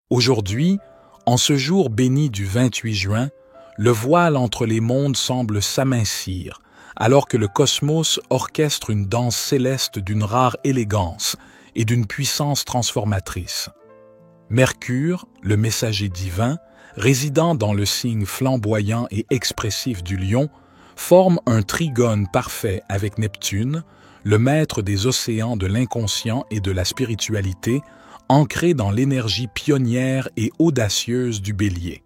Aujourd'hui, en ce jour béni du 28 juin, le voile entre les mondes semble s'amincir, alors que le cosmos orchestre une danse céleste d'une rare élégance et d'une puissance transformatrice. Mercure, le messager divin, résidant dans le signe flamboyant et expressif du lion, forme un trigone parfait avec Neptune, le maître des océans de l'inconscient et de la spiritualité, ancré dans l'énergie pionnière et audacieuse du Bélier.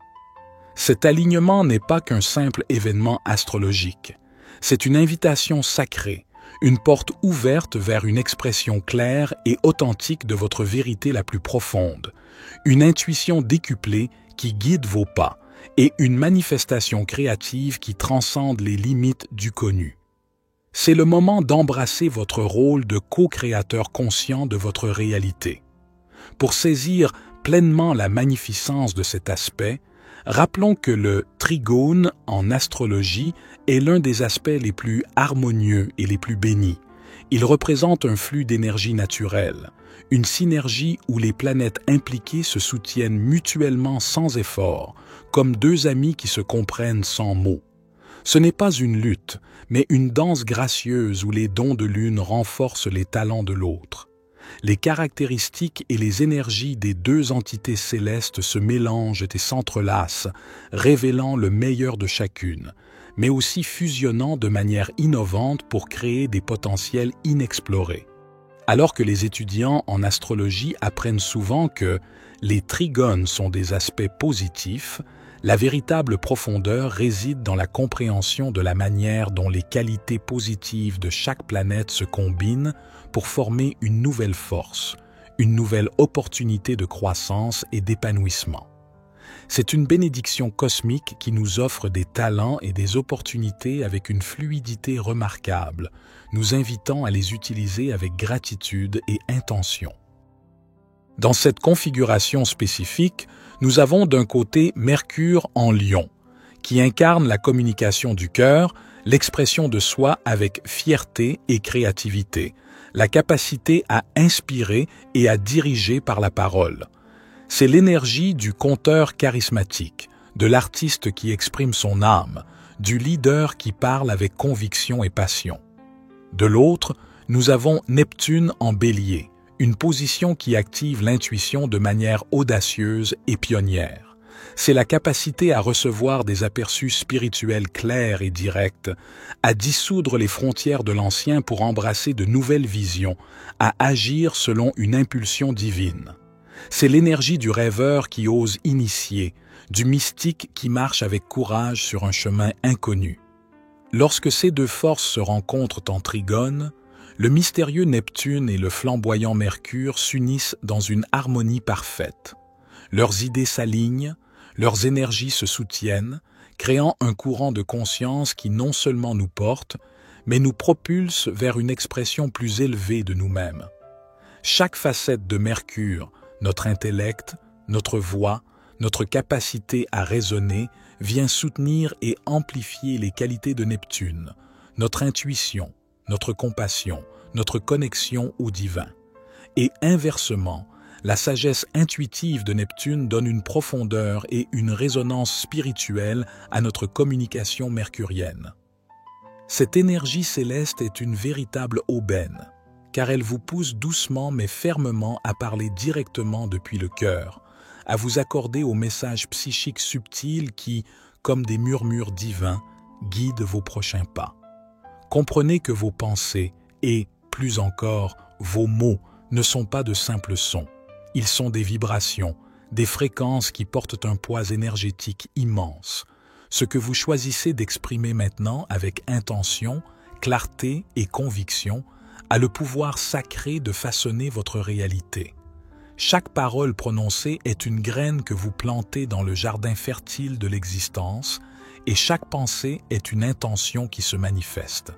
Cet alignement n'est pas qu'un simple événement astrologique. C'est une invitation sacrée, une porte ouverte vers une expression claire et authentique de votre vérité la plus profonde, une intuition décuplée qui guide vos pas et une manifestation créative qui transcende les limites du connu. C'est le moment d'embrasser votre rôle de co-créateur conscient de votre réalité. Pour saisir pleinement la magnificence de cet aspect, rappelons que le trigone en astrologie est l'un des aspects les plus harmonieux et les plus bénis. Il représente un flux d'énergie naturelle, une synergie où les planètes impliquées se soutiennent mutuellement sans effort, comme deux amis qui se comprennent sans mots. Ce n'est pas une lutte, mais une danse gracieuse où les dons de l'une renforcent les talents de l'autre. Les caractéristiques et les énergies des deux entités célestes se mélangent et s'entrelacent, révélant le meilleur de chacune, mais aussi fusionnant de manière innovante pour créer des potentiels inexplorés. Alors que les étudiants en astrologie apprennent souvent que les trigones sont des aspects positifs, la véritable profondeur réside dans la compréhension de la manière dont les qualités positives de chaque planète se combinent pour former une nouvelle force, une nouvelle opportunité de croissance et d'épanouissement. C'est une bénédiction cosmique qui nous offre des talents et des opportunités avec une fluidité remarquable, nous invitant à les utiliser avec gratitude et intention. Dans cette configuration spécifique, nous avons d'un côté Mercure en Lion, qui incarne la communication du cœur, l'expression de soi avec fierté et créativité, la capacité à inspirer et à diriger par la parole. C'est l'énergie du conteur charismatique, de l'artiste qui exprime son âme, du leader qui parle avec conviction et passion. De l'autre, nous avons Neptune en Bélier, une position qui active l'intuition de manière audacieuse et pionnière. C'est la capacité à recevoir des aperçus spirituels clairs et directs, à dissoudre les frontières de l'ancien pour embrasser de nouvelles visions, à agir selon une impulsion divine. C'est l'énergie du rêveur qui ose initier, du mystique qui marche avec courage sur un chemin inconnu. Lorsque ces deux forces se rencontrent en trigone, le mystérieux Neptune et le flamboyant Mercure s'unissent dans une harmonie parfaite. Leurs idées s'alignent, leurs énergies se soutiennent, créant un courant de conscience qui non seulement nous porte, mais nous propulse vers une expression plus élevée de nous-mêmes. Chaque facette de Mercure, notre intellect, notre voix, notre capacité à raisonner, vient soutenir et amplifier les qualités de Neptune, notre intuition, notre compassion, notre connexion au divin. Et inversement, la sagesse intuitive de Neptune donne une profondeur et une résonance spirituelle à notre communication mercurienne. Cette énergie céleste est une véritable aubaine, car elle vous pousse doucement mais fermement à parler directement depuis le cœur, à vous accorder aux messages psychiques subtils qui, comme des murmures divins, guident vos prochains pas. Comprenez que vos pensées et, plus encore, vos mots ne sont pas de simples sons. Ils sont des vibrations, des fréquences qui portent un poids énergétique immense. Ce que vous choisissez d'exprimer maintenant avec intention, clarté et conviction a le pouvoir sacré de façonner votre réalité. Chaque parole prononcée est une graine que vous plantez dans le jardin fertile de l'existence, et chaque pensée est une intention qui se manifeste.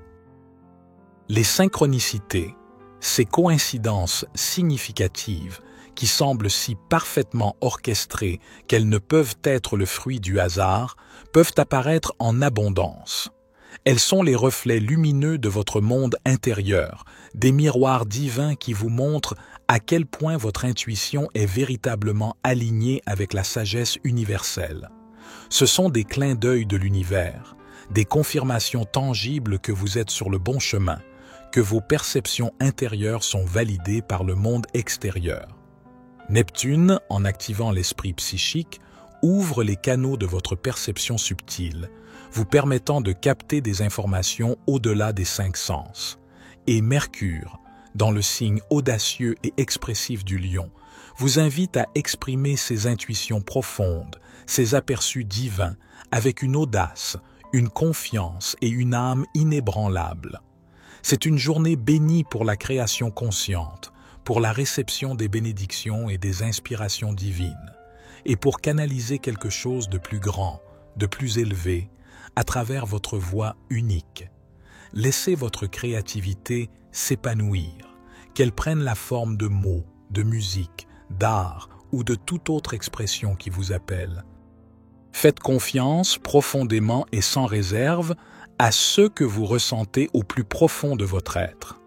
Les synchronicités, ces coïncidences significatives qui semblent si parfaitement orchestrées qu'elles ne peuvent être le fruit du hasard, peuvent apparaître en abondance. Elles sont les reflets lumineux de votre monde intérieur, des miroirs divins qui vous montrent à quel point votre intuition est véritablement alignée avec la sagesse universelle. Ce sont des clins d'œil de l'univers, des confirmations tangibles que vous êtes sur le bon chemin, que vos perceptions intérieures sont validées par le monde extérieur. Neptune, en activant l'esprit psychique, ouvre les canaux de votre perception subtile, vous permettant de capter des informations au-delà des 5 sens. Et Mercure, dans le signe audacieux et expressif du Lion, vous invite à exprimer ses intuitions profondes, ses aperçus divins, avec une audace, une confiance et une âme inébranlable. C'est une journée bénie pour la création consciente, pour la réception des bénédictions et des inspirations divines, et pour canaliser quelque chose de plus grand, de plus élevé, à travers votre voix unique. Laissez votre créativité s'épanouir, qu'elle prenne la forme de mots, de musique, d'art ou de toute autre expression qui vous appelle. Faites confiance profondément et sans réserve à ce que vous ressentez au plus profond de votre être.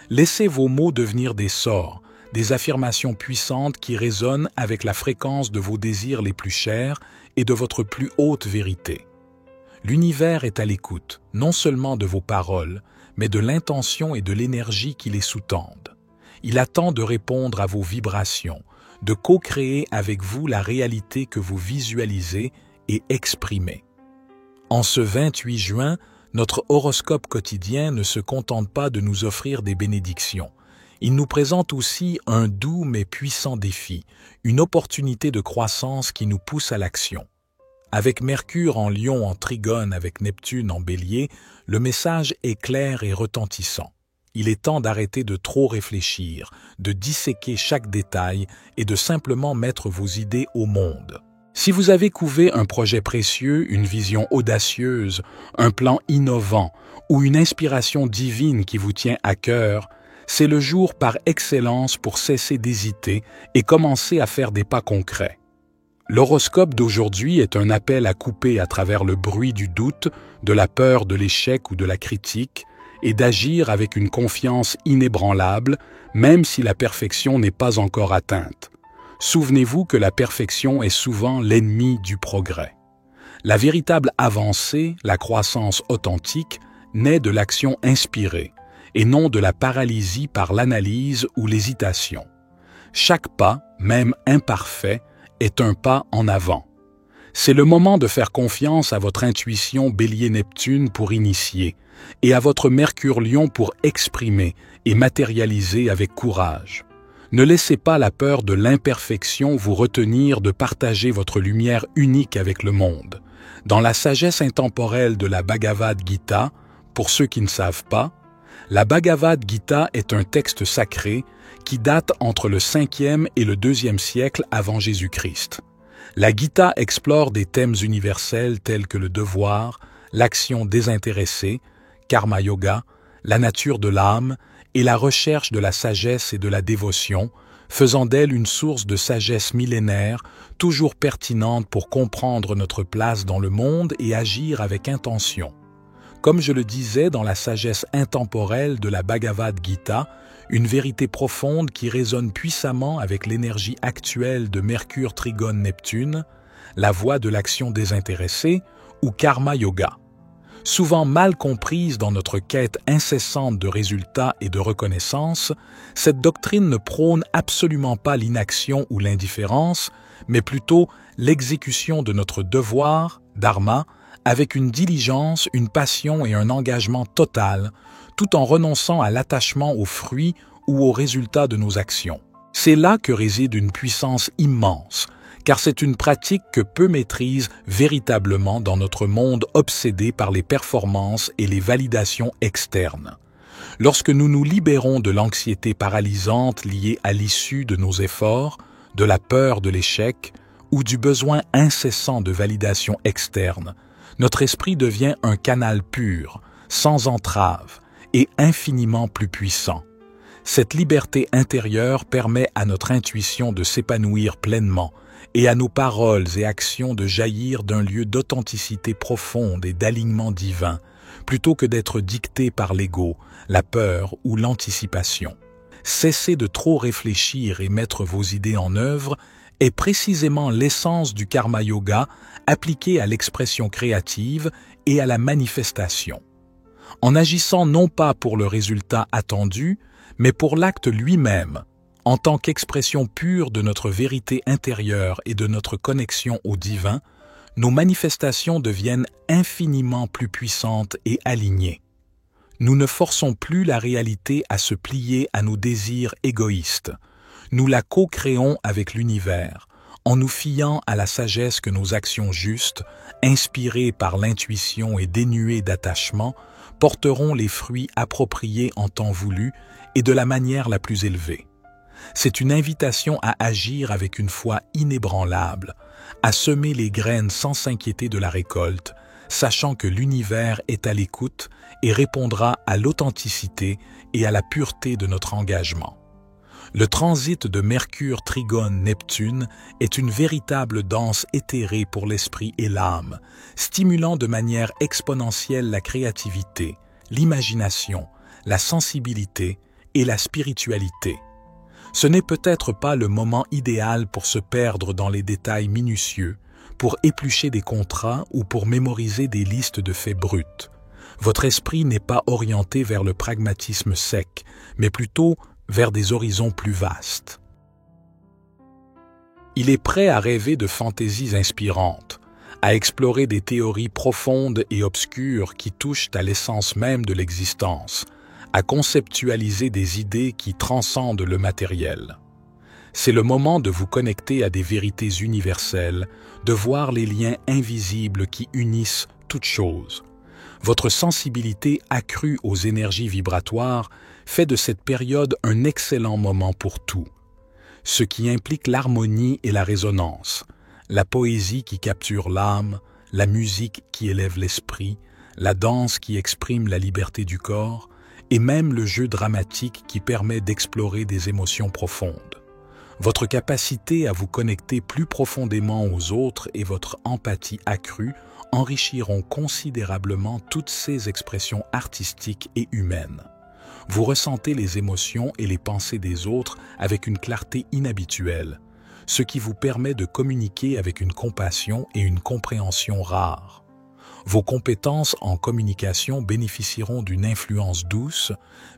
Laissez vos mots devenir des sorts, des affirmations puissantes qui résonnent avec la fréquence de vos désirs les plus chers et de votre plus haute vérité. L'univers est à l'écoute, non seulement de vos paroles, mais de l'intention et de l'énergie qui les sous-tendent. Il attend de répondre à vos vibrations, de co-créer avec vous la réalité que vous visualisez et exprimez. En ce 28 juin, notre horoscope quotidien ne se contente pas de nous offrir des bénédictions. Il nous présente aussi un doux mais puissant défi, une opportunité de croissance qui nous pousse à l'action. Avec Mercure en Lion en trigone avec Neptune en Bélier, le message est clair et retentissant. Il est temps d'arrêter de trop réfléchir, de disséquer chaque détail et de simplement mettre vos idées au monde. Si vous avez couvé un projet précieux, une vision audacieuse, un plan innovant ou une inspiration divine qui vous tient à cœur, c'est le jour par excellence pour cesser d'hésiter et commencer à faire des pas concrets. L'horoscope d'aujourd'hui est un appel à couper à travers le bruit du doute, de la peur de l'échec ou de la critique, et d'agir avec une confiance inébranlable, même si la perfection n'est pas encore atteinte. Souvenez-vous que la perfection est souvent l'ennemi du progrès. La véritable avancée, la croissance authentique, naît de l'action inspirée, et non de la paralysie par l'analyse ou l'hésitation. Chaque pas, même imparfait, est un pas en avant. C'est le moment de faire confiance à votre intuition Bélier-Neptune pour initier, et à votre Mercure-Lion pour exprimer et matérialiser avec courage. Ne laissez pas la peur de l'imperfection vous retenir de partager votre lumière unique avec le monde. Dans la sagesse intemporelle de la Bhagavad Gita, pour ceux qui ne savent pas, la Bhagavad Gita est un texte sacré qui date entre le 5e et le 2e siècle avant Jésus-Christ. La Gita explore des thèmes universels tels que le devoir, l'action désintéressée, karma yoga, la nature de l'âme et la recherche de la sagesse et de la dévotion, faisant d'elle une source de sagesse millénaire, toujours pertinente pour comprendre notre place dans le monde et agir avec intention. Comme je le disais dans la sagesse intemporelle de la Bhagavad Gita, une vérité profonde qui résonne puissamment avec l'énergie actuelle de Mercure trigone Neptune, la voie de l'action désintéressée ou karma yoga. Souvent mal comprise dans notre quête incessante de résultats et de reconnaissance, cette doctrine ne prône absolument pas l'inaction ou l'indifférence, mais plutôt l'exécution de notre devoir, dharma, avec une diligence, une passion et un engagement total, tout en renonçant à l'attachement aux fruits ou aux résultats de nos actions. C'est là que réside une puissance immense, car c'est une pratique que peu maîtrisent véritablement dans notre monde obsédé par les performances et les validations externes. Lorsque nous nous libérons de l'anxiété paralysante liée à l'issue de nos efforts, de la peur de l'échec ou du besoin incessant de validation externe, notre esprit devient un canal pur, sans entrave et infiniment plus puissant. Cette liberté intérieure permet à notre intuition de s'épanouir pleinement et à nos paroles et actions de jaillir d'un lieu d'authenticité profonde et d'alignement divin, plutôt que d'être dictées par l'ego, la peur ou l'anticipation. Cesser de trop réfléchir et mettre vos idées en œuvre est précisément l'essence du karma yoga appliqué à l'expression créative et à la manifestation. En agissant non pas pour le résultat attendu, mais pour l'acte lui-même, en tant qu'expression pure de notre vérité intérieure et de notre connexion au divin, nos manifestations deviennent infiniment plus puissantes et alignées. Nous ne forçons plus la réalité à se plier à nos désirs égoïstes. Nous la co-créons avec l'univers, en nous fiant à la sagesse que nos actions justes, inspirées par l'intuition et dénuées d'attachement, porteront les fruits appropriés en temps voulu et de la manière la plus élevée. C'est une invitation à agir avec une foi inébranlable, à semer les graines sans s'inquiéter de la récolte, sachant que l'univers est à l'écoute et répondra à l'authenticité et à la pureté de notre engagement. Le transit de Mercure trigone Neptune est une véritable danse éthérée pour l'esprit et l'âme, stimulant de manière exponentielle la créativité, l'imagination, la sensibilité et la spiritualité. Ce n'est peut-être pas le moment idéal pour se perdre dans les détails minutieux, pour éplucher des contrats ou pour mémoriser des listes de faits bruts. Votre esprit n'est pas orienté vers le pragmatisme sec, mais plutôt vers des horizons plus vastes. Il est prêt à rêver de fantaisies inspirantes, à explorer des théories profondes et obscures qui touchent à l'essence même de l'existence, à conceptualiser des idées qui transcendent le matériel. C'est le moment de vous connecter à des vérités universelles, de voir les liens invisibles qui unissent toutes choses. Votre sensibilité accrue aux énergies vibratoires fait de cette période un excellent moment pour tout, ce qui implique l'harmonie et la résonance, la poésie qui capture l'âme, la musique qui élève l'esprit, la danse qui exprime la liberté du corps, et même le jeu dramatique qui permet d'explorer des émotions profondes. Votre capacité à vous connecter plus profondément aux autres et votre empathie accrue enrichiront considérablement toutes ces expressions artistiques et humaines. Vous ressentez les émotions et les pensées des autres avec une clarté inhabituelle, ce qui vous permet de communiquer avec une compassion et une compréhension rares. Vos compétences en communication bénéficieront d'une influence douce,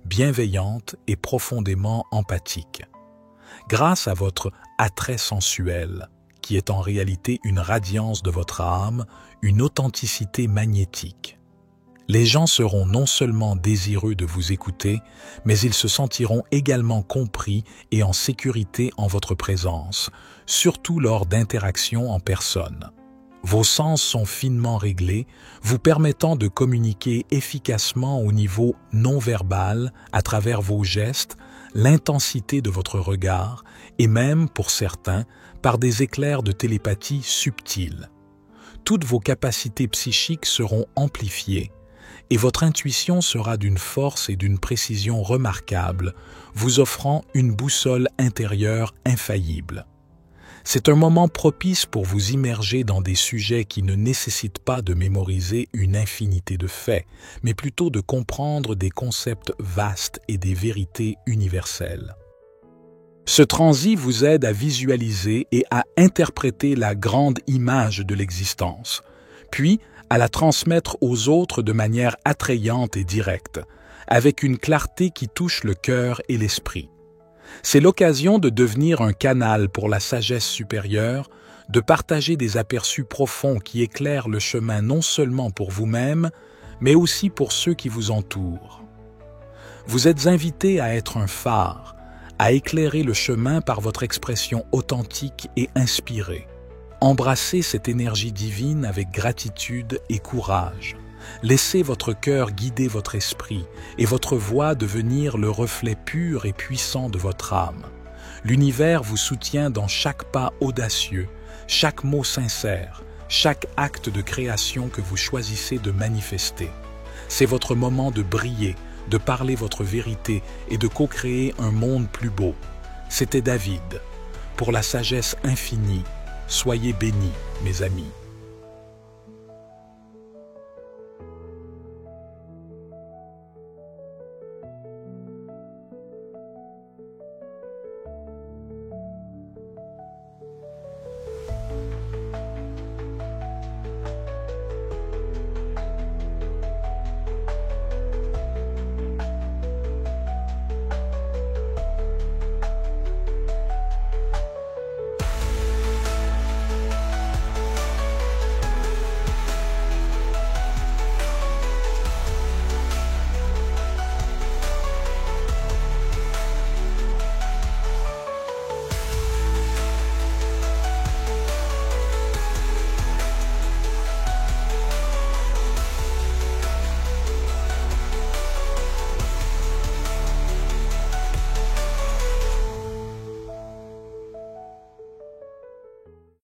bienveillante et profondément empathique. Grâce à votre attrait sensuel, qui est en réalité une radiance de votre âme, une authenticité magnétique. Les gens seront non seulement désireux de vous écouter, mais ils se sentiront également compris et en sécurité en votre présence, surtout lors d'interactions en personne. Vos sens sont finement réglés, vous permettant de communiquer efficacement au niveau non-verbal à travers vos gestes, l'intensité de votre regard et même, pour certains, par des éclairs de télépathie subtils. Toutes vos capacités psychiques seront amplifiées et votre intuition sera d'une force et d'une précision remarquables, vous offrant une boussole intérieure infaillible. C'est un moment propice pour vous immerger dans des sujets qui ne nécessitent pas de mémoriser une infinité de faits, mais plutôt de comprendre des concepts vastes et des vérités universelles. Ce transit vous aide à visualiser et à interpréter la grande image de l'existence, puis à la transmettre aux autres de manière attrayante et directe, avec une clarté qui touche le cœur et l'esprit. C'est l'occasion de devenir un canal pour la sagesse supérieure, de partager des aperçus profonds qui éclairent le chemin non seulement pour vous-même, mais aussi pour ceux qui vous entourent. Vous êtes invité à être un phare, à éclairer le chemin par votre expression authentique et inspirée. Embrassez cette énergie divine avec gratitude et courage. Laissez votre cœur guider votre esprit et votre voix devenir le reflet pur et puissant de votre âme. L'univers vous soutient dans chaque pas audacieux, chaque mot sincère, chaque acte de création que vous choisissez de manifester. C'est votre moment de briller, de parler votre vérité et de co-créer un monde plus beau. C'était David. Pour la sagesse infinie, soyez bénis, mes amis.